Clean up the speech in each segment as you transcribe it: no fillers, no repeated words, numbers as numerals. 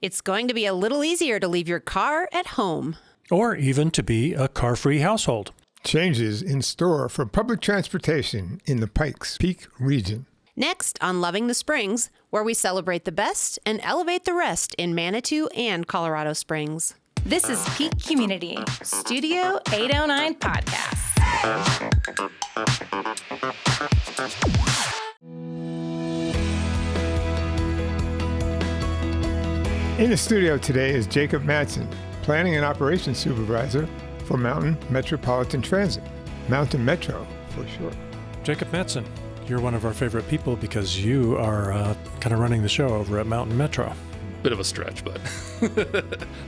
It's going to be a little easier to leave your car at home. Or even to be a car-free household. Changes in store for public transportation in the Pikes Peak region. Next on Loving the Springs, where we celebrate the best and elevate the rest in Manitou and Colorado Springs. This is Peak Community, Studio 809 Podcast. In the studio today is Jacob Matsen, Planning and Operations Supervisor for Mountain Metropolitan Transit, Mountain Metro for short. Jacob Matsen, you're one of our favorite people because you are kind of running the show over at Mountain Metro. Bit of a stretch, but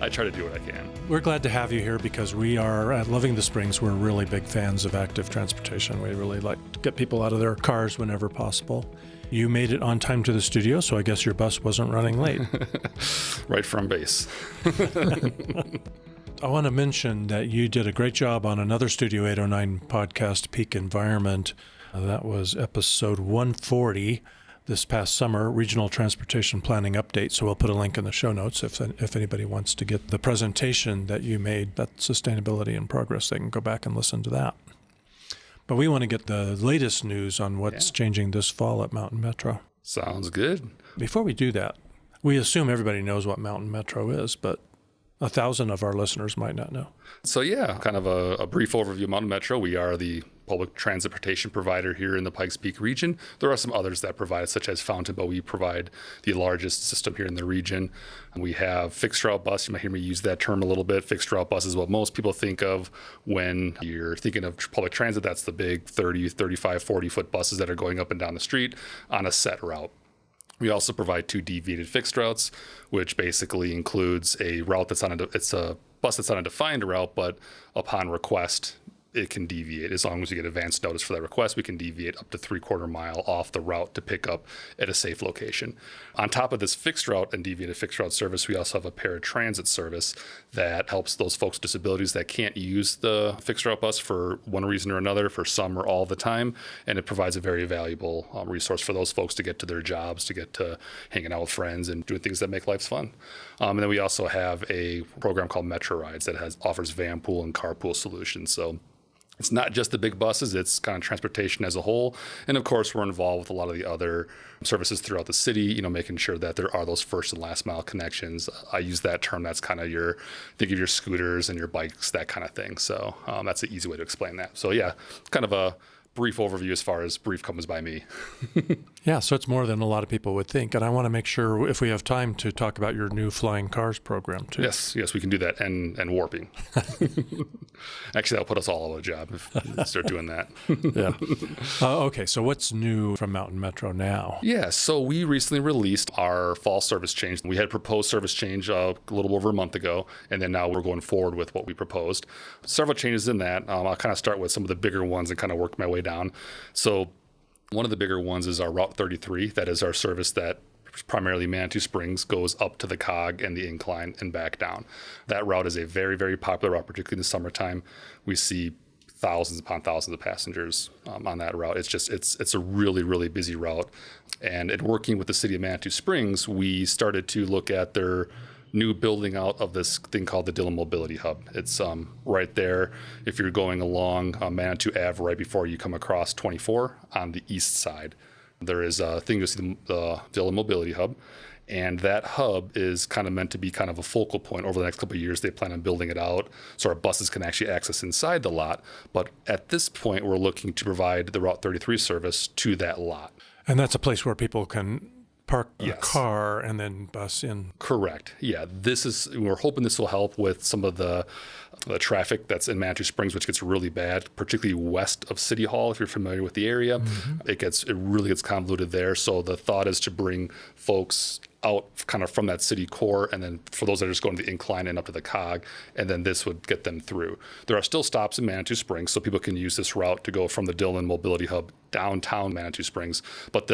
I try to do what I can. We're glad to have you here because we are at Loving the Springs. We're really big fans of active transportation. We really like to get people out of their cars whenever possible. You made it on time to the studio, so I guess your bus wasn't running late. Right from base. I want to mention that you did a great job on another Studio 809 podcast, Peak Environment. That was episode 140 this past summer, Regional Transportation Planning Update. So we'll put a link in the show notes if anybody wants to get the presentation that you made, that Sustainability in Progress, they can go back and listen to that. But we want to get the latest news on what's changing this fall at Mountain Metro. Sounds good. Before we do that, we assume everybody knows what Mountain Metro is, but 1,000 of our listeners might not know. So kind of a brief overview of Mountain Metro. We are the public transportation provider here in the Pikes Peak region. There are some others that provide, such as Fountain, but we provide the largest system here in the region. We have fixed route bus. You might hear me use that term a little bit. Fixed route bus is what most people think of when you're thinking of public transit. That's the big 30, 35, 40-foot buses that are going up and down the street on a set route. We also provide 2 deviated fixed routes, which basically includes a route it's a bus that's on a defined route, but upon request, it can deviate. As long as you get advance notice for that request, we can deviate up to 3/4 mile off the route to pick up at a safe location. On top of this fixed route and deviated fixed route service, we also have a paratransit service that helps those folks with disabilities that can't use the fixed route bus for one reason or another, for some or all the time. And it provides a very valuable resource for those folks to get to their jobs, to get to hanging out with friends and doing things that make life fun. And then we also have a program called Metro Rides that offers van pool and carpool solutions. So it's not just the big buses, it's kind of transportation as a whole. And of course, we're involved with a lot of the other services throughout the city, making sure that there are those first and last mile connections. I use that term, that's kind of think of your scooters and your bikes, that kind of thing. So that's an easy way to explain that. So kind of a brief overview as far as brief comes by me. Yeah, so it's more than a lot of people would think. And I want to make sure, if we have time, to talk about your new Flying Cars program, too. Yes, we can do that, and warping. Actually, that'll put us all out of a job if we start doing that. Yeah. Okay, so what's new from Mountain Metro now? Yeah, so we recently released our fall service change. We had proposed service change a little over a month ago, and then now we're going forward with what we proposed. Several changes in that. I'll kind of start with some of the bigger ones and kind of work my way down. So one of the bigger ones is our Route 33. That is our service that primarily Manitou Springs goes up to the Cog and the Incline and back down. That route is a very, very popular route, particularly in the summertime. We see thousands upon thousands of passengers on that route. It's a really, really busy route. And in working with the city of Manitou Springs, we started to look at their new building out of this thing called the Dillon Mobility Hub. It's right there if you're going along Manitou Ave right before you come across 24 on the east side. There is a thing you'll see, the Dillon Mobility Hub, and that hub is kind of meant to be kind of a focal point over the next couple of years. They plan on building it out so our buses can actually access inside the lot. But at this point, we're looking to provide the Route 33 service to that lot. And that's a place where people can park a car and then bus in. Correct. Yeah, we're hoping this will help with some of the traffic that's in Manitou Springs, which gets really bad, particularly west of City Hall. If you're familiar with the area, it really gets convoluted there. So the thought is to bring folks out kind of from that city core, and then for those that are just going to the Incline and up to the Cog, and then this would get them through. There are still stops in Manitou Springs, so people can use this route to go from the Dillon Mobility Hub downtown Manitou Springs, but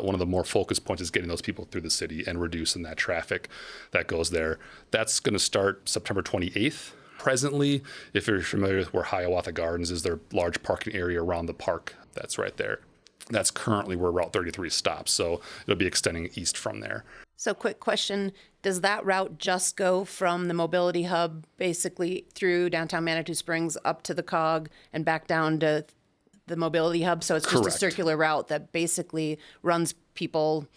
one of the more focus points is getting those people through the city and reducing that traffic that goes there. That's going to start September 28th. Presently, if you're familiar with where Hiawatha Gardens is, their large parking area around the park, that's right there. That's currently where Route 33 stops, so it'll be extending east from there. So quick question, does that route just go from the mobility hub basically through downtown Manitou Springs up to the COG and back down to the mobility hub? So it's just Correct. a circular route that basically runs people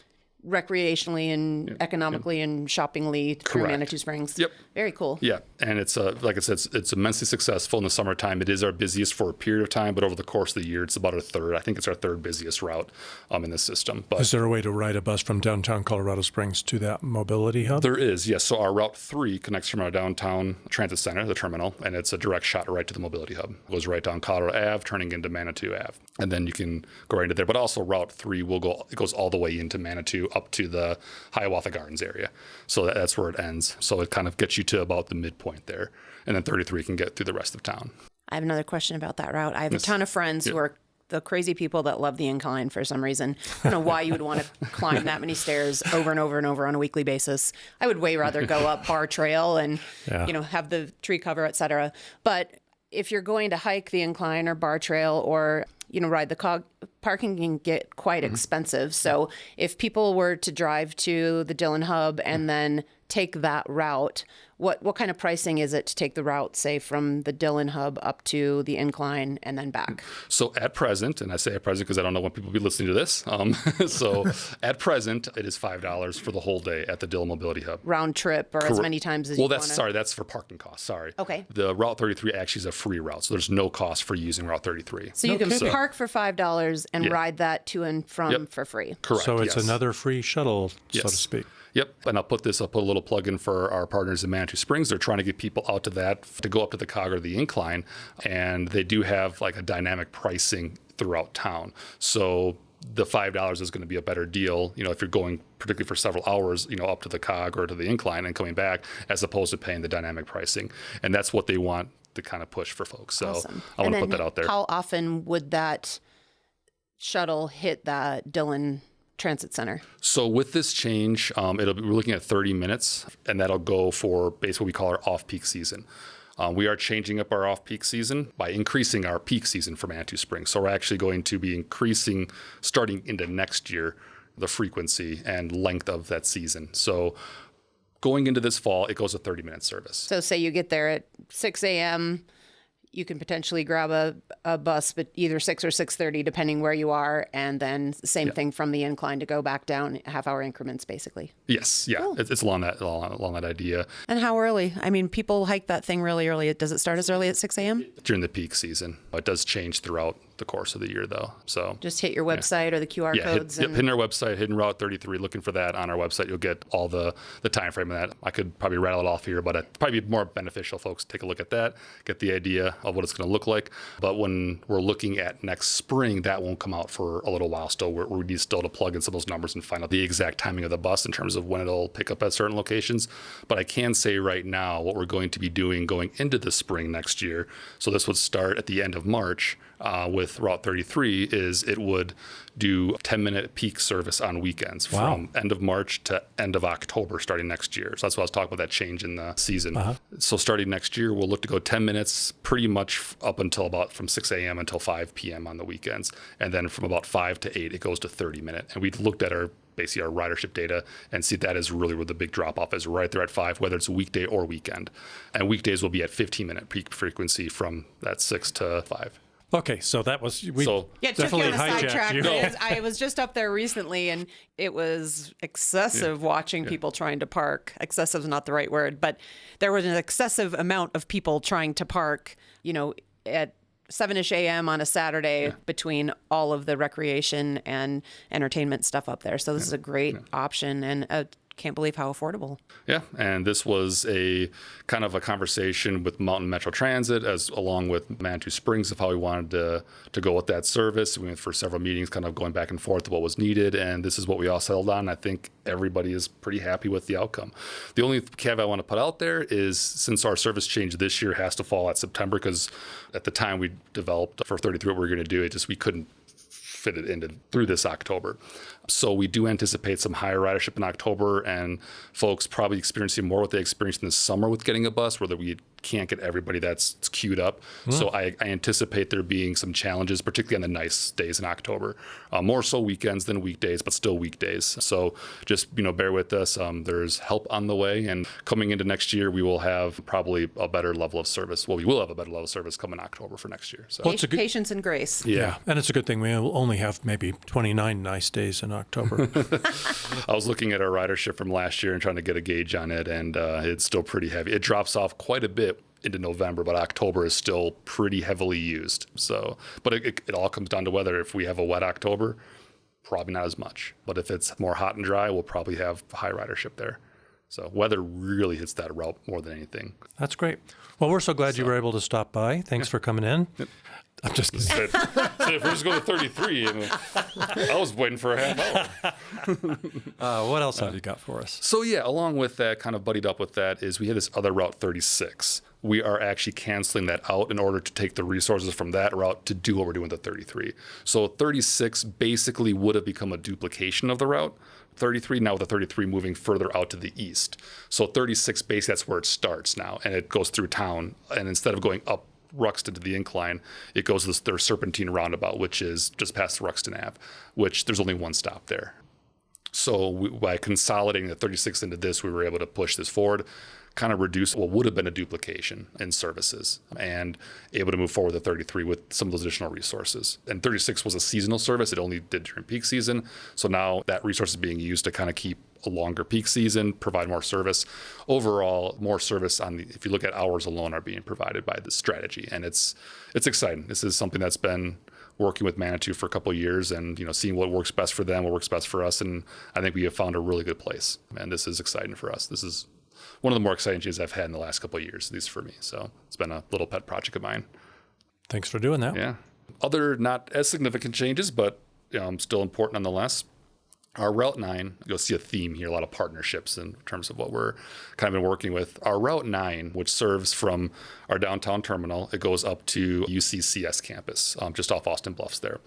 recreationally and economically and shoppingly through Correct. Manitou Springs. Yep. Very cool. Yeah, and it's like I said, it's immensely successful in the summertime. It is our busiest for a period of time, but over the course of the year, it's about a third. I think it's our third busiest route in the system. But Is there a way to ride a bus from downtown Colorado Springs to that mobility hub? there is, yes. So our Route 3 connects from our downtown transit center, the terminal, and it's a direct shot right to the mobility hub. It goes right down Colorado Ave, turning into Manitou Ave. And then you can go right into there. But also Route 3 it goes all the way into Manitou up to the Hiawatha Gardens area. So that's where it ends. So it kind of gets you to about the midpoint there. And then 33 can get through the rest of town. I have another question about that route. I have a ton of friends who are the crazy people that love the incline for some reason. I don't know why you would want to climb that many stairs over and over and over on a weekly basis. I would way rather go up Barr Trail and, have the tree cover, et cetera. But if you're going to hike the incline or Barr Trail or, ride the COG, parking can get quite expensive. So if people were to drive to the Dillon Hub and then take that route, what kind of pricing is it to take the route, say, from the Dillon Hub up to the incline and then back? So at present, and I say at present because I don't know when people will be listening to this, so at present, it is $5 for the whole day at the Dillon Mobility Hub. Round trip or as many times as you want to? That's for parking costs, sorry. Okay. The Route 33 actually is a free route, so there's no cost for using Route 33. So you can park for $5 and ride that to and from for free. Correct, So it's another free shuttle, so to Yes. speak. Yep, and I'll put a little plug in for our partners in Manitou Springs. They're trying to get people out to that to go up to the COG or the incline, and they do have like a dynamic pricing throughout town. So the $5 is going to be a better deal, if you're going particularly for several hours, up to the COG or to the incline and coming back, as opposed to paying the dynamic pricing. And that's what they want to kind of push for folks. So Awesome. I want to put that out there. How often would that shuttle hit the Dillon Transit Center? So with this change, we're looking at 30 minutes, and that'll go for basically what we call our off-peak season. We are changing up our off-peak season by increasing our peak season for Manitou Springs. So we're actually going to be increasing, starting into next year, the frequency and length of that season. So going into this fall, it goes a 30-minute service. So say you get there at 6 a.m., you can potentially grab a bus, but either 6 or 6:30, depending where you are, and then same thing from the incline to go back down, half-hour increments, basically. Yes, yeah, Cool. it's along that idea. And how early? I mean, people hike that thing really early. Does it start as early as 6 a.m.? During the peak season. It does change throughout the course of the year, though. So Just hit your website or the QR codes. hitting our website, hidden Route 33, looking for that on our website. You'll get all the time frame of that. I could probably rattle it off here, but it'd probably be more beneficial folks take a look at that, get the idea of what it's going to look like. But when we're looking at next spring, that won't come out for a little while still. We need still to plug in some of those numbers and find out the exact timing of the bus in terms of when it'll pick up at certain locations. But I can say right now what we're going to be doing going into the spring next year. So this would start at the end of March. With Route 33 is it would do a 10-minute peak service on weekends from end of March to end of October starting next year. So that's why I was talking about that change in the season. So starting next year, we'll look to go 10 minutes pretty much up until about from 6 a.m. until 5 p.m. on the weekends. And then from about 5 to 8, it goes to 30 minutes. And we looked at basically our ridership data and see that is really where the big drop off is, right there at 5, whether it's weekday or weekend. And weekdays will be at 15-minute peak frequency from that 6 to 5. Okay, so that was Yeah, it took you definitely on a sidetrack. hijacked you. I was just up there recently, and it was excessive watching people trying to park. Excessive is not the right word, but there was an excessive amount of people trying to park, at 7-ish a.m. on a Saturday between all of the recreation and entertainment stuff up there. So this is a great option, and can't believe how affordable. Yeah, and this was a kind of a conversation with Mountain Metro Transit along with Manitou Springs of how we wanted to go with that service. We went for several meetings kind of going back and forth of what was needed, and this is what we all settled on. I think everybody is pretty happy with the outcome. The only caveat I want to put out there is since our service change this year has to fall at September, because at the time we developed for 33 what we were going to do, we couldn't fit it into through this October. So we do anticipate some higher ridership in October, and folks probably experiencing more what they experienced in the summer with getting a bus, where we can't get everybody that's queued up. So I anticipate there being some challenges, particularly on the nice days in October. More so weekends than weekdays, but still weekdays. So just, bear with us. There's help on the way, and coming into next year, we will have probably a better level of service. Well, we will have a better level of service coming October for next year. So Patience and grace. Yeah, and it's a good thing we only have maybe 29 nice days in October. I was looking at our ridership from last year and trying to get a gauge on it, and it's still pretty heavy. It drops off quite a bit into November, but October is still pretty heavily used. So, but it all comes down to weather. If we have a wet October, probably not as much. But if it's more hot and dry, we'll probably have high ridership there. So weather really hits that route more than anything. That's great. Well, we're so glad you were able to stop by. Thanks for coming in. Yep. I'm just kidding. So if we're just going to 33, I was waiting for a half hour. What else have you got for us? So yeah, along with that, kind of buddied up with that, is we had this other route 36. We are actually canceling that out in order to take the resources from that route to do what we're doing with the 33. So 36 basically would have become a duplication of the route 33, now with the 33 moving further out to the east. So 36 basically, that's where it starts now, and it goes through town. And instead of going up Ruxton to the incline, it goes to their Serpentine roundabout, which is just past Ruxton Ave, which there's only one stop there. So by consolidating the 36 into this, we were able to push this forward, kind of reduce what would have been a duplication in services, and able to move forward the 33 with some of those additional resources. And 36 was a seasonal service. It only did during peak season. So now that resource is being used to kind of keep a longer peak season, provide more service. Overall, more service if you look at hours alone, are being provided by this strategy. And it's exciting. This is something that's been working with Manitou for a couple of years, and seeing what works best for them, what works best for us. And I think we have found a really good place. And this is exciting for us. This is one of the more exciting changes I've had in the last couple of years, at least for me. So it's been a little pet project of mine. Thanks for doing that. Yeah. Other not as significant changes, but still important nonetheless. Our Route 9, you'll see a theme here, a lot of partnerships in terms of what we're kind of been working with. Our Route 9, which serves from our downtown terminal, it goes up to UCCS campus, just off Austin Bluffs there.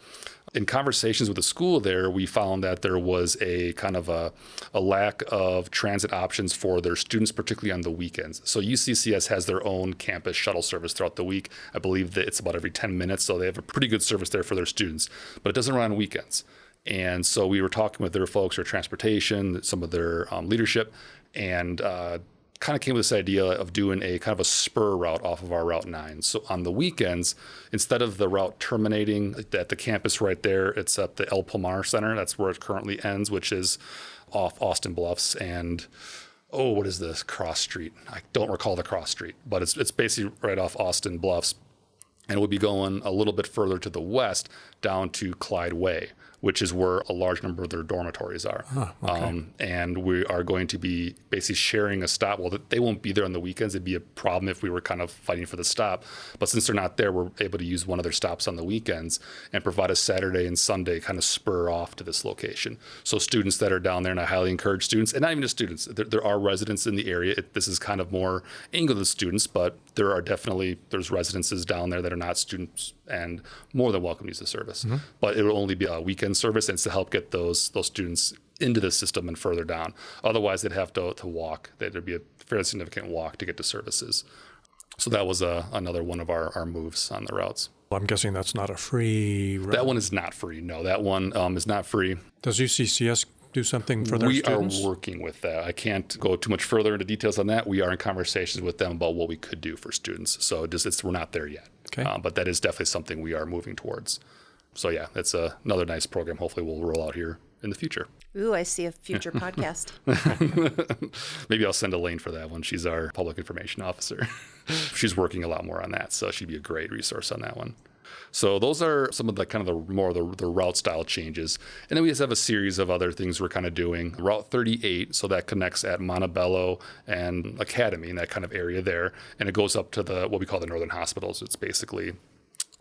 In conversations with the school there, we found that there was a kind of a lack of transit options for their students, particularly on the weekends. So UCCS has their own campus shuttle service throughout the week. I believe that it's about every 10 minutes, so they have a pretty good service there for their students, but it doesn't run on weekends. And so we were talking with their folks, their transportation, some of their leadership, and kind of came with this idea of doing a kind of a spur route off of our Route 9. So on the weekends, instead of the route terminating at the campus right there, it's at the El Palmar Center. That's where it currently ends, which is off Austin Bluffs. And what is this cross street? I don't recall the cross street, but it's basically right off Austin Bluffs. And we'll be going a little bit further to the west down to Clyde Way, which is where a large number of their dormitories are. Okay. And we are going to be basically sharing a stop. Well, they won't be there on the weekends. It'd be a problem if we were kind of fighting for the stop. But since they're not there, we're able to use one of their stops on the weekends and provide a Saturday and Sunday kind of spur off to this location. So students that are down there, and I highly encourage students, and not even just students, there are residents in the area. This is kind of more aimed at the students, but there's residences down there that are not students and more than welcome to use the service. Mm-hmm. But it will only be a weekend service, and it's to help get those students into the system and further down. Otherwise, they'd have to walk. There'd be a fairly significant walk to get to services. So that was another one of our moves on the routes. I'm guessing that's not a free route. That one is not free. No, that one is not free. Does UCCS do something for their students? We are working with that. I can't go too much further into details on that. We are in conversations with them about what we could do for students. So we're not there yet. Okay. But that is definitely something we are moving towards. So yeah, that's another nice program. Hopefully we'll roll out here in the future. Ooh, I see a future podcast. Maybe I'll send Elaine for that one. She's our public information officer. She's working a lot more on that, so she'd be a great resource on that one. So those are some of the kind of the route style changes. And then we just have a series of other things we're kind of doing. Route 38, so that connects at Montebello and Academy in that kind of area there. And it goes up to what we call the Northern Hospitals. It's basically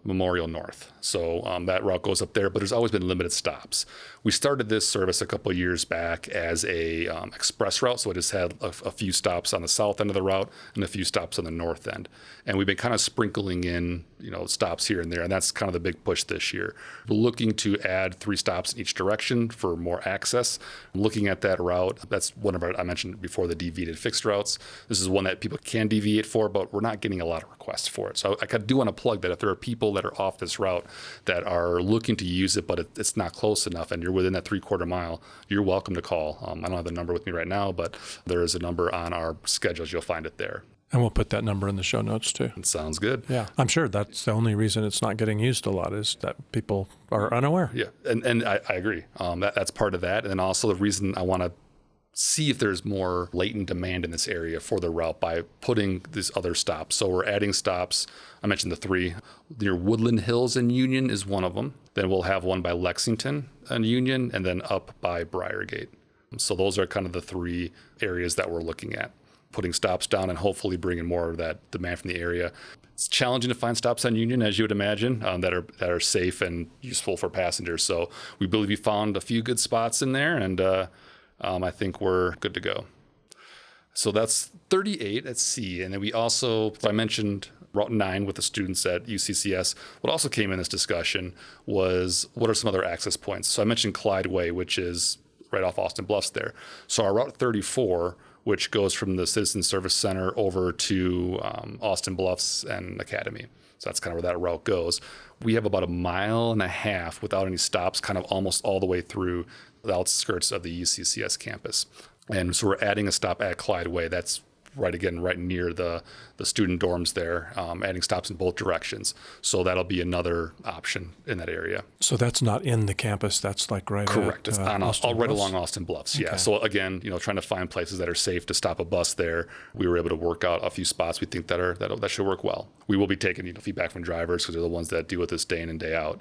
Memorial North. So that route goes up there, but there's always been limited stops. We started this service a couple of years back as a express route, so it just had a few stops on the south end of the route and a few stops on the north end. And we've been kind of sprinkling in stops here and there. And that's kind of the big push this year. We're looking to add 3 stops in each direction for more access. Looking at that route, that's one of I mentioned before, the deviated fixed routes. This is one that people can deviate for, but we're not getting a lot of requests for it. So I do want to plug that if there are people that are off this route that are looking to use it, but it's not close enough and you're within that 3/4 mile, you're welcome to call. I don't have the number with me right now, but there is a number on our schedules. You'll find it there. And we'll put that number in the show notes too. It sounds good. Yeah, I'm sure that's the only reason it's not getting used a lot is that people are unaware. Yeah, and I agree. That's part of that. And then also the reason I want to see if there's more latent demand in this area for the route by putting these other stops. So we're adding stops. I mentioned the 3. Near Woodland Hills and Union is one of them. Then we'll have one by Lexington and Union, and then up by Briargate. So those are kind of the 3 areas that we're looking at. Putting stops down and hopefully bringing more of that demand from the area. It's challenging to find stops on Union, as you would imagine, that are safe and useful for passengers. So we believe we found a few good spots in there, and I think we're good to go. So that's 38 at C. And then we also, I mentioned Route 9 with the students at UCCS. What also came in this discussion was what are some other access points? So I mentioned Clyde Way, which is right off Austin Bluffs there. So our Route 34, which goes from the Citizen Service Center over to Austin Bluffs and Academy. So that's kind of where that route goes. We have about 1.5 miles without any stops, kind of almost all the way through the outskirts of the UCCS campus. And so we're adding a stop at Clyde Way. That's right near the student dorms there, adding stops in both directions. So that'll be another option in that area. So that's not in the campus. That's like right Correct. at, it's on Austin right Bluffs? along Austin Bluffs. Okay. Yeah. So again, trying to find places that are safe to stop a bus there. We were able to work out a few spots we think that should work well. We will be taking feedback from drivers because they're the ones that deal with this day in and day out.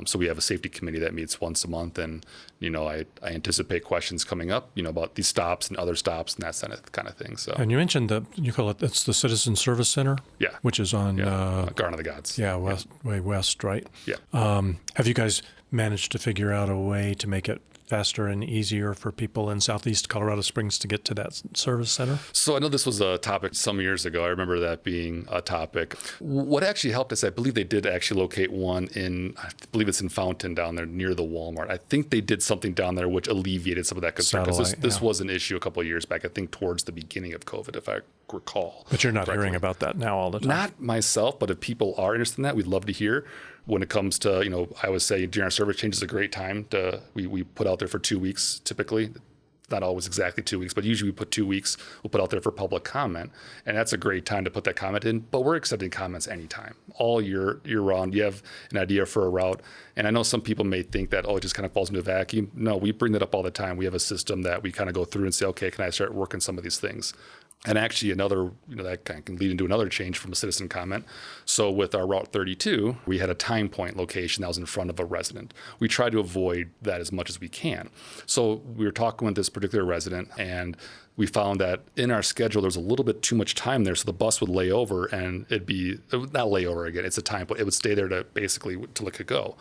So we have a safety committee that meets once a month, and I anticipate questions coming up, about these stops and other stops and that kind of thing. So. And you mentioned you call it's the Citizen Service Center. Yeah. Which is on Garden of the Gods. Yeah, way west, right? Yeah. Have you guys managed to figure out a way to make it faster and easier for people in Southeast Colorado Springs to get to that service center? So I know this was a topic some years ago. I remember that being a topic. What actually helped us, I believe they did actually locate one I believe it's in Fountain down there near the Walmart. I think they did something down there which alleviated some of that concern. This was an issue a couple of years back, I think towards the beginning of COVID, if I recall. But you're not hearing about that now all the time. Not myself, but if people are interested in that, we'd love to hear. When it comes to, I would say during our service change is a great time we put out there for 2 weeks typically. Not always exactly 2 weeks, but usually we put 2 weeks, we'll put out there for public comment. And that's a great time to put that comment in, but we're accepting comments anytime, all year round. You have an idea for a route. And I know some people may think that, it just kind of falls into a vacuum. No, we bring that up all the time. We have a system that we kind of go through and say, okay, can I start working some of these things? And actually another, that kind of can lead into another change from a citizen comment. So with our Route 32, we had a time point location that was in front of a resident. We try to avoid that as much as we can. So we were talking with this particular resident, and we found that in our schedule, there's a little bit too much time there. So the bus would lay over, and it would not lay over again. It's a time point. It would stay there till it could go.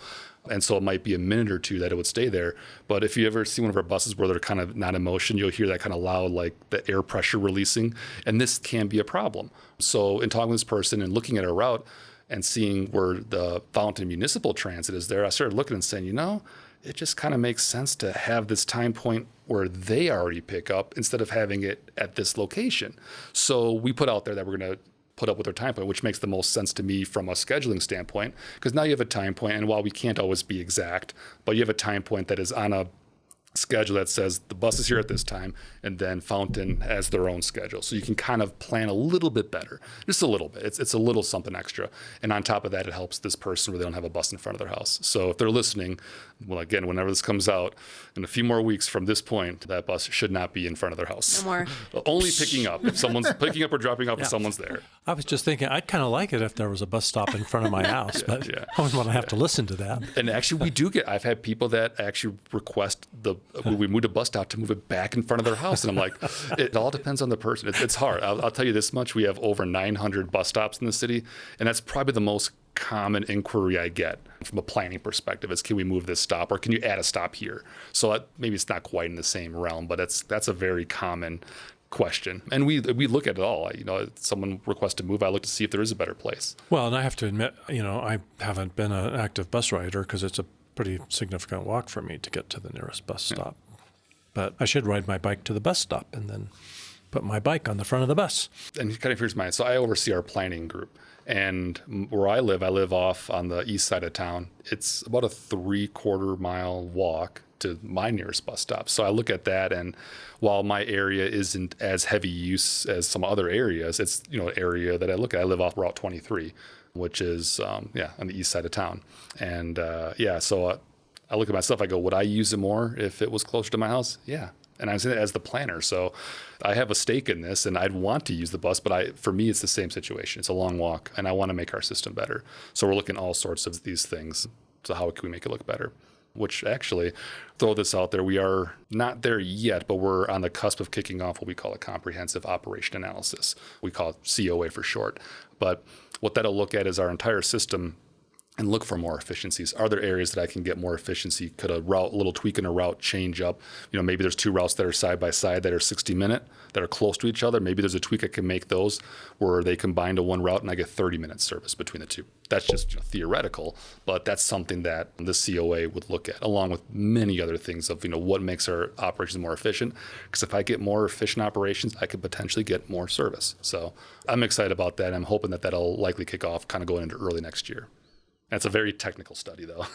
And so it might be a minute or two that it would stay there. But if you ever see one of our buses where they're kind of not in motion, you'll hear that kind of loud, like the air pressure releasing. And this can be a problem. So in talking with this person and looking at our route and seeing where the Fountain Municipal Transit is there, I started looking and saying, it just kind of makes sense to have this time point where they already pick up instead of having it at this location. So we put out there that we're going to put up with our time point, which makes the most sense to me from a scheduling standpoint, because now you have a time point, and while we can't always be exact, but you have a time point that is on a schedule that says the bus is here at this time, and then Fountain has their own schedule. So you can kind of plan a little bit better, just a little bit. It's a little something extra. And on top of that, it helps this person where they don't have a bus in front of their house. So if they're listening, well, again, whenever this comes out, in a few more weeks from this point, that bus should not be in front of their house. No more. Only picking up. If someone's picking up or dropping off, if someone's there. I was just thinking, I'd kind of like it if there was a bus stop in front of my house, but I wouldn't want to have to listen to that. And actually, I've had people that actually request when we moved a bus stop to move it back in front of their house. And I'm like, it all depends on the person. It's hard. I'll tell you this much. We have over 900 bus stops in the city, and that's probably the most common inquiry I get from a planning perspective is, can we move this stop, or can you add a stop here? So maybe it's not quite in the same realm, but that's a very common question. And we look at it all. If someone requests to move, I look to see if there is a better place. Well, and I have to admit, I haven't been an active bus rider because it's a pretty significant walk for me to get to the nearest bus stop. But I should ride my bike to the bus stop and then put my bike on the front of the bus. And kind of here's mine. So I oversee our planning group. And where I live off on the east side of town. It's about a 3/4 mile walk to my nearest bus stop. So I look at that, and while my area isn't as heavy use as some other areas, it's an area that I look at. I live off Route 23, which is on the east side of town. And so I look at myself. I go, would I use it more if it was closer to my house? Yeah. And I'm saying that as the planner. So I have a stake in this, and I'd want to use the bus, but for me, it's the same situation. It's a long walk, and I want to make our system better. So we're looking at all sorts of these things. So how can we make it look better? Which actually, throw this out there, we are not there yet, but we're on the cusp of kicking off what we call a comprehensive operation analysis. We call it COA for short. But what that'll look at is our entire system and look for more efficiencies. Are there areas that I can get more efficiency? Could a little tweak in a route change up? Maybe there's two routes that are side by side that are 60-minute, that are close to each other. Maybe there's a tweak I can make those where they combine to one route and I get 30-minute service between the two. That's just theoretical, but that's something that the COA would look at, along with many other things of what makes our operations more efficient. Because if I get more efficient operations, I could potentially get more service. So I'm excited about that. I'm hoping that that'll likely kick off kind of going into early next year. That's a very technical study, though.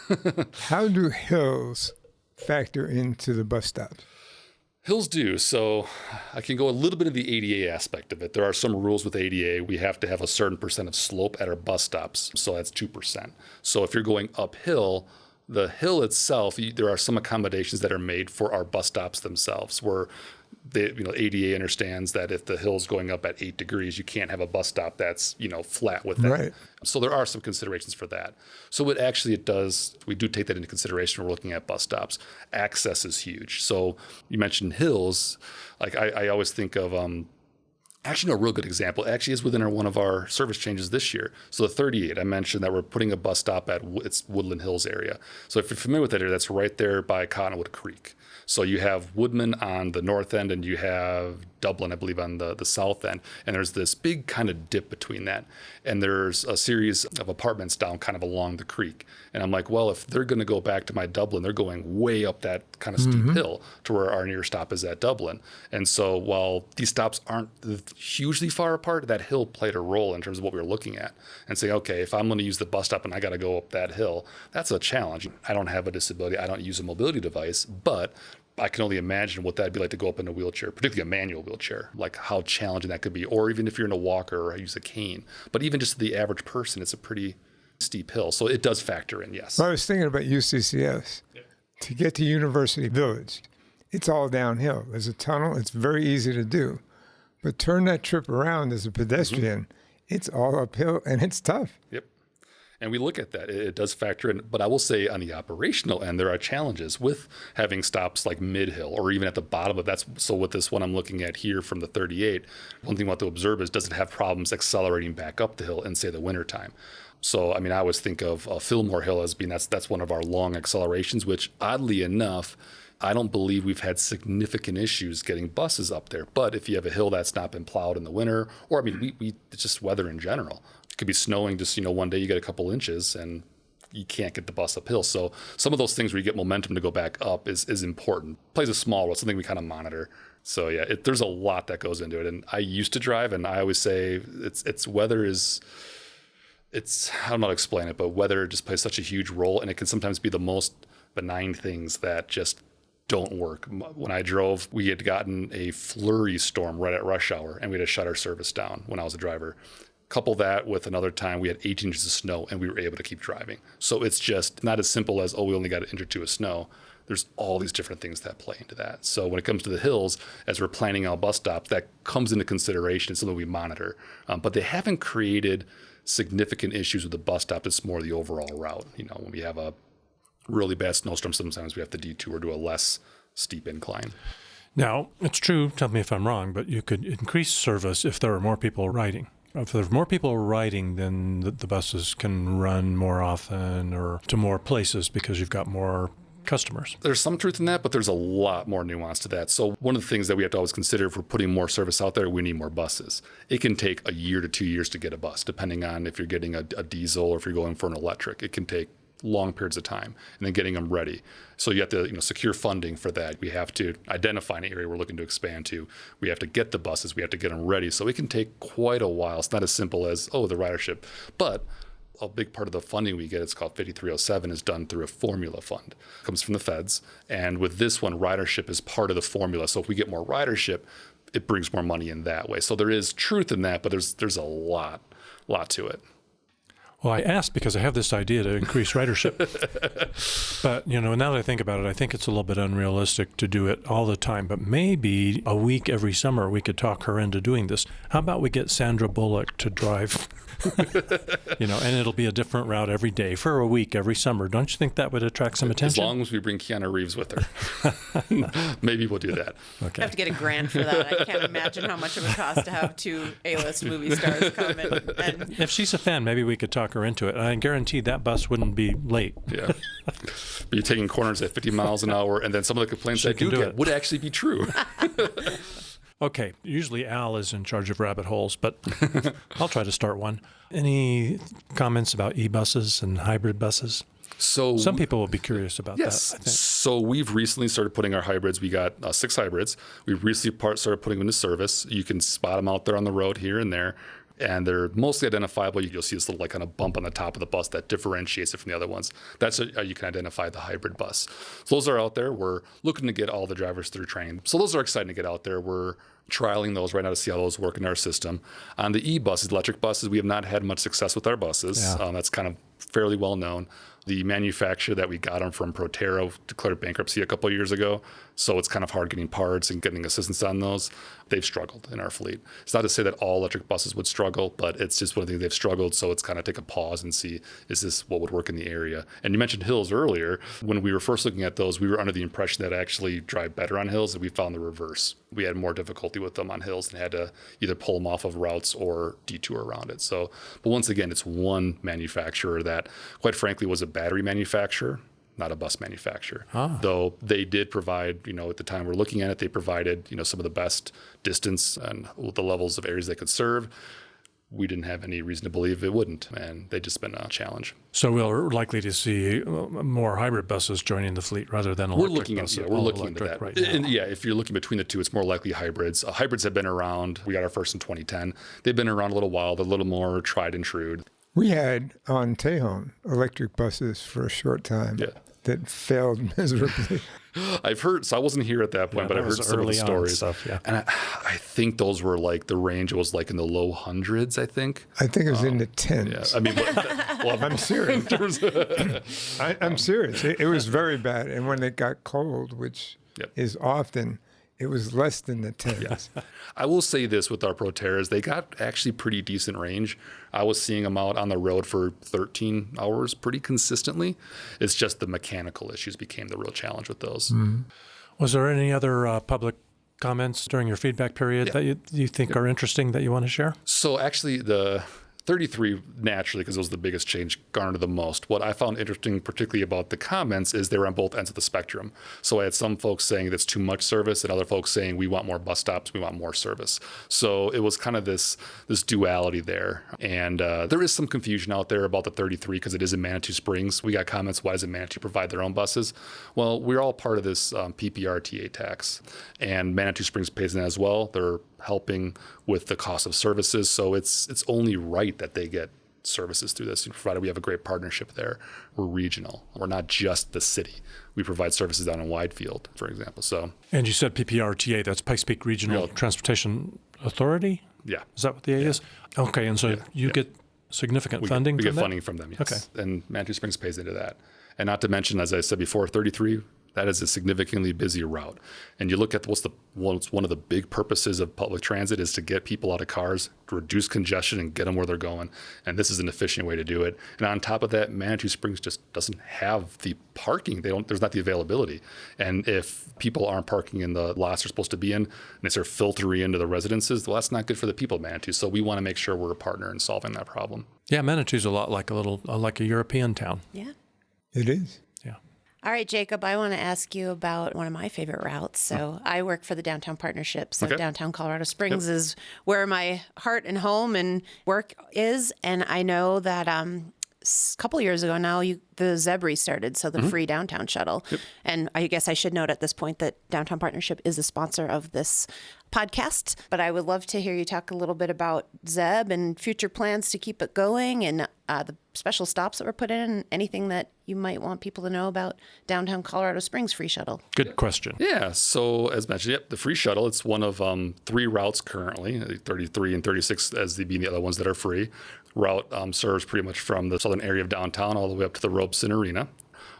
How do hills factor into the bus stops? Hills do. So I can go a little bit of the ADA aspect of it. There are some rules with ADA. We have to have a certain percent of slope at our bus stops. So that's 2%. So if you're going uphill, the hill itself, there are some accommodations that are made for our bus stops themselves where ADA understands that if the hill's going up at 8 degrees, you can't have a bus stop that's, flat with that. Right. So there are some considerations for that. So it does, we do take that into consideration when we're looking at bus stops. Access is huge. So you mentioned hills. Like I always think of, actually, no, a real good example actually is within one of our service changes this year. So the 38, I mentioned that we're putting a bus stop at its Woodland Hills area. So if you're familiar with that area, that's right there by Cottonwood Creek. So you have Woodman on the north end and you have Dublin, I believe, on the south end. And there's this big kind of dip between that. And there's a series of apartments down kind of along the creek. And I'm like, well, if they're going to go back to my Dublin, they're going way up that kind of steep hill to where our nearest stop is at Dublin. And so while these stops aren't hugely far apart, that hill played a role in terms of what we were looking at. And saying, okay, if I'm going to use the bus stop and I got to go up that hill, that's a challenge. I don't have a disability. I don't use a mobility device, but I can only imagine what that'd be like to go up in a wheelchair, particularly a manual wheelchair, like how challenging that could be, or even if you're in a walker or use a cane. But even just the average person, it's a pretty steep hill. So it does factor in, yes. Well, I was thinking about UCCS. Yeah. To get to University Village, it's all downhill. There's a tunnel. It's very easy to do. But turn that trip around as a pedestrian, it's all uphill and it's tough. Yep. And we look at that. It does factor in. But I will say on the operational end, there are challenges with having stops like mid-hill or even at the bottom of that. So with this one I'm looking at here from the 38, one thing we want to observe is does it have problems accelerating back up the hill in, say, the wintertime? So, I mean, I always think of Fillmore Hill as being that's one of our long accelerations, which oddly enough, I don't believe we've had significant issues getting buses up there. But if you have a hill that's not been plowed in the winter, or I mean, it's just weather in general. It could be snowing just, one day you get a couple inches and you can't get the bus uphill. So some of those things where you get momentum to go back up is important. Plays a small role, something we kind of monitor. So yeah, there's a lot that goes into it. And I used to drive, and I always say it's weather is, I don't know how to explain it, but weather just plays such a huge role, and it can sometimes be the most benign things that just don't work. When I drove, we had gotten a flurry storm right at rush hour, and we had to shut our service down when I was a driver. Couple that with another time we had 18 inches of snow and we were able to keep driving. So it's just not as simple as, we only got an inch or two of snow. There's all these different things that play into that. So when it comes to the hills, as we're planning our bus stops, that comes into consideration. It's something we monitor. But they haven't created significant issues with the bus stop. It's more the overall route. When we have a really bad snowstorm, sometimes we have to detour to a less steep incline. Now, it's true, tell me if I'm wrong, but you could increase service if there are more people riding. If there's more people riding, then the buses can run more often or to more places because you've got more customers. There's some truth in that, but there's a lot more nuance to that. So one of the things that we have to always consider if we're putting more service out there, we need more buses. It can take a year to 2 years to get a bus, depending on if you're getting a diesel or if you're going for an electric. It can take long periods of time, and then getting them ready. So you have to secure funding for that. We have to identify an area we're looking to expand to. We have to get the buses. We have to get them ready. So it can take quite a while. It's not as simple as, the ridership. But a big part of the funding we get, it's called 5307, is done through a formula fund. It comes from the feds. And with this one, ridership is part of the formula. So if we get more ridership, it brings more money in that way. So there is truth in that, but there's a lot to it. Well, I asked because I have this idea to increase ridership. But, now that I think about it, I think it's a little bit unrealistic to do it all the time. But maybe a week every summer we could talk her into doing this. How about we get Sandra Bullock to drive, and it'll be a different route every day for a week every summer. Don't you think that would attract some attention? As long as we bring Keanu Reeves with her. Maybe we'll do that. Okay. I have to get a grant for that. I can't imagine how much it would cost to have 2 A-list movie stars come in. And If she's a fan, maybe we could talk her into it. I guarantee that bus wouldn't be late. Yeah. But you're taking corners at 50 miles an hour, and then some of the complaints I do get would actually be true. Okay, usually Al is in charge of rabbit holes, but I'll try to start one. Any comments about e-buses and hybrid buses? So some people will be curious about that, I think. So we've recently started putting our hybrids. We got 6 hybrids. We recently started putting them into service. You can spot them out there on the road here and there. And they're mostly identifiable. You'll see this little kind of bump on the top of the bus that differentiates it from the other ones. That's how you can identify the hybrid bus. So those are out there. We're looking to get all the drivers through training. So those are exciting to get out there. We're trialing those right now to see how those work in our system. On the e-buses, electric buses, we have not had much success with our buses. Yeah. That's kind of fairly well known. The manufacturer that we got them from, Proterra, declared bankruptcy a couple of years ago. So it's kind of hard getting parts and getting assistance on those. They've struggled in our fleet. It's not to say that all electric buses would struggle, but it's just one of the things they've struggled. So it's kind of take a pause and see, is this what would work in the area? And you mentioned hills earlier. When we were first looking at those, we were under the impression that actually drive better on hills, and we found the reverse. We had more difficulty with them on hills and had to either pull them off of routes or detour around it. So, but once again, it's one manufacturer that, quite frankly, was a battery manufacturer, not a bus manufacturer. Though they did provide, at the time we're looking at it, they provided, some of the best distance and the levels of areas they could serve. We didn't have any reason to believe it wouldn't, and they've just been a challenge. So we're likely to see more hybrid buses joining the fleet rather than electric buses. We're looking into that. Right now. And if you're looking between the two, it's more likely hybrids. Hybrids have been around. We got our first in 2010. They've been around a little while. They're a little more tried and true. We had on Tejon electric buses for a short time that failed miserably. I've heard, so I wasn't here at that point, but I've heard some of the stories. Stuff, yeah. And I think those were the range was in the low hundreds, I think. I think it was in the tens. Yeah, I mean, I'm serious. I'm serious. It was very bad. And when it got cold, which is often, it was less than the 10s. Yes. I will say this with our Proterras, they got actually pretty decent range. I was seeing them out on the road for 13 hours pretty consistently. It's just the mechanical issues became the real challenge with those. Mm-hmm. Was there any other public comments during your feedback period that you think are interesting that you want to share? So actually the 33, naturally, because it was the biggest change, garnered the most. What I found interesting, particularly about the comments, is they were on both ends of the spectrum. So I had some folks saying that's too much service, and other folks saying we want more bus stops, we want more service. So it was kind of this duality there. And there is some confusion out there about the 33 because it is in Manitou Springs. We got comments, why doesn't Manitou provide their own buses? Well, we're all part of this PPRTA tax, and Manitou Springs pays in as well. They're helping with the cost of services. So it's only right that they get services through this, provided we have a great partnership there. We're regional. We're not just the city. We provide services down in Weidner Field, for example. So. And you said PPRTA, that's Pikes Peak Regional Transportation Authority? Yeah. Is that what the A is? Okay, and so you get significant funding from that? We get funding from them, yes. Okay. And Manitou Springs pays into that. And not to mention, as I said before, 33, that is a significantly busier route. And you look at what's one of the big purposes of public transit is to get people out of cars, to reduce congestion and get them where they're going. And this is an efficient way to do it. And on top of that, Manitou Springs just doesn't have the parking. There's not the availability. And if people aren't parking in the lots they're supposed to be in, and they start filtering into the residences, well, that's not good for the people of Manitou. So we want to make sure we're a partner in solving that problem. Yeah, Manitou's a lot like a European town. Yeah. It is. All right, Jacob, I want to ask you about one of my favorite routes. So I work for the Downtown Partnership. So downtown Colorado Springs is where my heart and home and work is. And I know that a couple of years ago now, the ZEB restarted, so the free downtown shuttle. And I guess I should note at this point that Downtown Partnership is a sponsor of this podcast. But I would love to hear you talk a little bit about ZEB and future plans to keep it going and the special stops that were put in, anything that you might want people to know about downtown Colorado Springs free shuttle. Good question. Yeah, so as mentioned, the free shuttle, it's one of 3 routes currently, 33 and 36 as being the other ones that are free. Route serves pretty much from the southern area of downtown all the way up to the Robson Arena.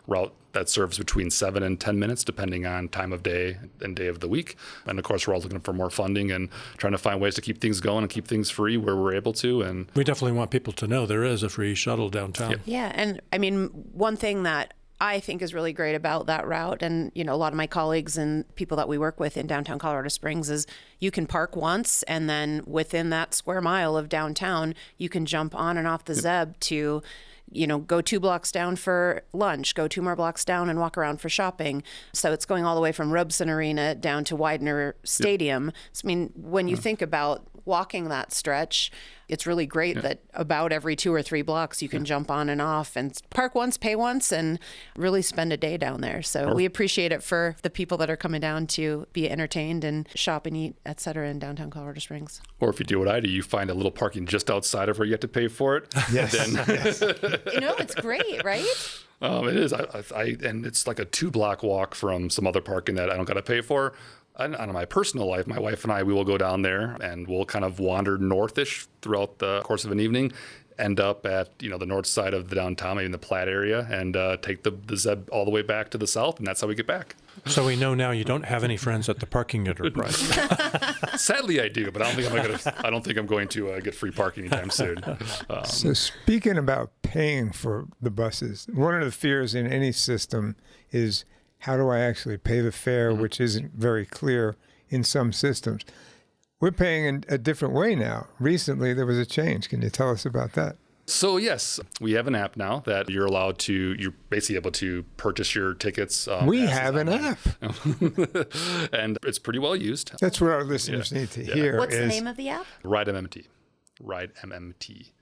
Route that serves between 7 and 10 minutes, depending on time of day and day of the week. And of course, we're always looking for more funding and trying to find ways to keep things going and keep things free where we're able to. And we definitely want people to know there is a free shuttle downtown. Yeah, and I mean, one thing that I think is really great about that route, and a lot of my colleagues and people that we work with in downtown Colorado Springs, is you can park once, and then within that square mile of downtown, you can jump on and off the ZEB to go 2 blocks down for lunch, go 2 more blocks down and walk around for shopping. So it's going all the way from Robson Arena down to Weidner Stadium. So, I mean, when you think about walking that stretch, it's really great that about every 2 or 3 blocks you can jump on and off and park once, pay once, and really spend a day down there. So we appreciate it for the people that are coming down to be entertained and shop and eat, et cetera, in downtown Colorado Springs. Or if you do what I do, you find a little parking just outside of where you have to pay for it. Yes. It's great, right? It is. And it's like a 2-block walk from some other parking that I don't got to pay for. On my personal life, my wife and I, we will go down there and we'll kind of wander northish throughout the course of an evening, end up at the north side of the downtown, maybe in the Platte area, and take the ZEB all the way back to the south, and that's how we get back. So we know now you don't have any friends at the parking enterprise. Sadly, I do, but I don't think I'm going to get free parking anytime soon. So speaking about paying for the buses, one of the fears in any system is, how do I actually pay the fare, which isn't very clear in some systems. We're paying in a different way now. Recently, there was a change. Can you tell us about that? So yes, we have an app now that you're basically able to purchase your tickets. We have an app. And it's pretty well used. That's what our listeners need to hear. What's the name of the app? Ride MMT.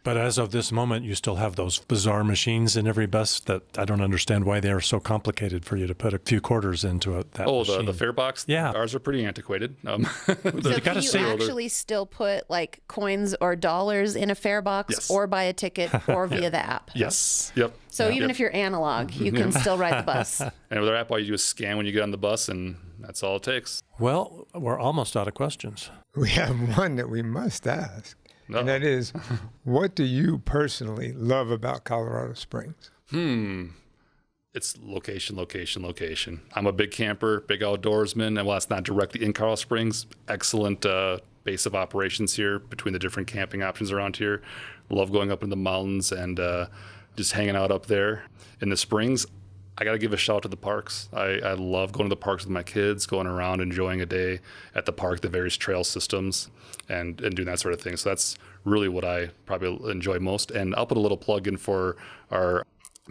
But as of this moment, you still have those bizarre machines in every bus that I don't understand why they are so complicated for you to put a few quarters into that machine. The fare box? Yeah. Ours are pretty antiquated. So can you actually still put like coins or dollars in a fare box or buy a ticket or via the app? Yes. Yep. So even if you're analog, you can still ride the bus. And with our app, all you do is scan when you get on the bus, and that's all it takes. Well, we're almost out of questions. We have one that we must ask. And that is, what do you personally love about Colorado Springs? It's location. I'm a big camper, big outdoorsman, and while it's not directly in Colorado Springs, excellent base of operations here between the different camping options around here. Love going up in the mountains and just hanging out up there in the springs. I got to give a shout out to the parks. I love going to the parks with my kids, going around, enjoying a day at the park, the various trail systems, and doing that sort of thing. So that's really what I probably enjoy most. And I'll put a little plug in for our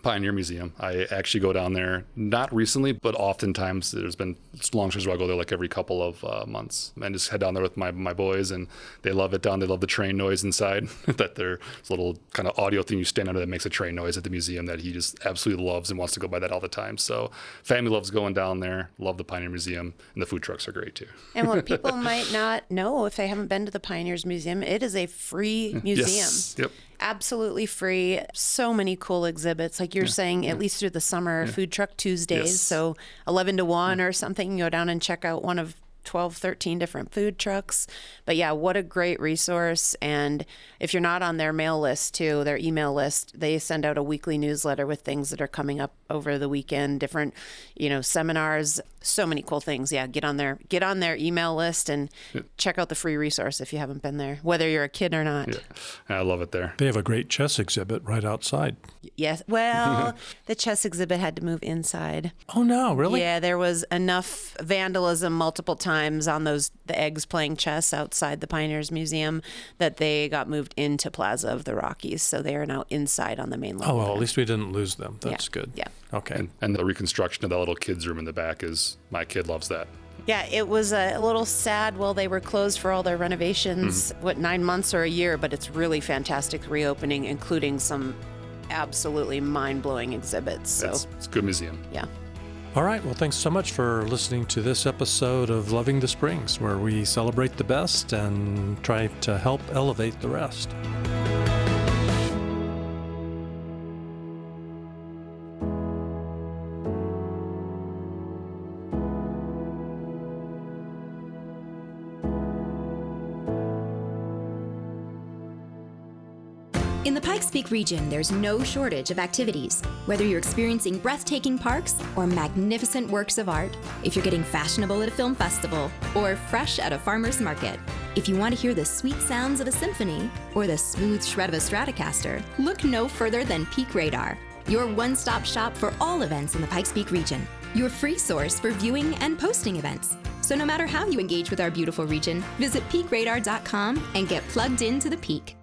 Pioneer Museum. I actually go down there, not recently, but oftentimes there's been long stretches where I go there like every couple of months and just head down there with my boys, and they love it down. They love the train noise inside, that there's a little kind of audio thing you stand under that makes a train noise at the museum that he just absolutely loves and wants to go by that all the time. So family loves going down there, love the Pioneer Museum, and the food trucks are great too. And what people might not know if they haven't been to the Pioneers Museum, it is a free museum. Yes. Yep. Absolutely free. So many cool exhibits. Like you're saying, at least through the summer, Food Truck Tuesdays. Yes. So 11 to 1 or something, you go down and check out one of 12, 13 different food trucks. But yeah, what a great resource. And if you're not on their mail list too, their email list, they send out a weekly newsletter with things that are coming up over the weekend, different, seminars, so many cool things. Yeah, get on their email list and check out the free resource if you haven't been there, whether you're a kid or not. Yeah. I love it there. They have a great chess exhibit right outside. Yes. Well, the chess exhibit had to move inside. Oh, no, really? Yeah, there was enough vandalism multiple times times on the eggs playing chess outside the Pioneers Museum that they got moved into Plaza of the Rockies. So they are now inside on the main level. Oh, well, at least we didn't lose them. That's good. Yeah. Okay. And the reconstruction of that little kids' room in the back my kid loves that. Yeah, it was a little sad while they were closed for all their renovations, 9 months or a year, but it's really fantastic reopening, including some absolutely mind-blowing exhibits. So It's a good museum. Yeah. All right. Well, thanks so much for listening to this episode of Loving the Springs, where we celebrate the best and try to help elevate the rest. In the Pikes Peak region, there's no shortage of activities. Whether you're experiencing breathtaking parks or magnificent works of art, if you're getting fashionable at a film festival or fresh at a farmer's market, if you want to hear the sweet sounds of a symphony or the smooth shred of a Stratocaster, look no further than Peak Radar, your one-stop shop for all events in the Pikes Peak region, your free source for viewing and posting events. So no matter how you engage with our beautiful region, visit peakradar.com and get plugged into the peak.